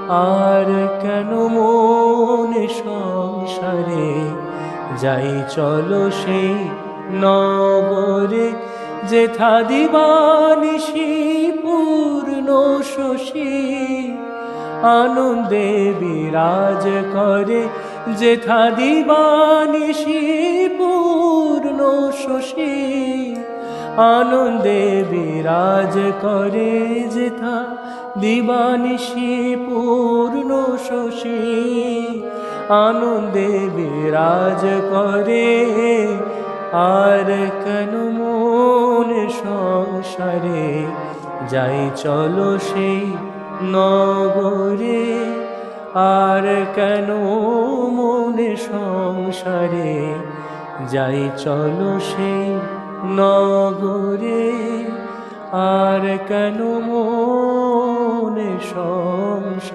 আর কেন মনে সংসারে যাই চলো সেই নগরে, যেথা দিবানিশি পূর্ণ শশী আনন্দে বিরাজ করে, যেথা দিবানিশি পূর্ণ শশী আনন্দে বিরাজ করে, যেথা দিবানিশি পূর্ণ শশী আনন্দে বিরাজ করে। আর কেন মন সংসারে যাই চলো সেই নগরে, আর কেন মনে সংসারে যাই চলো সেই নগরে, আর কেন মনে সংসারে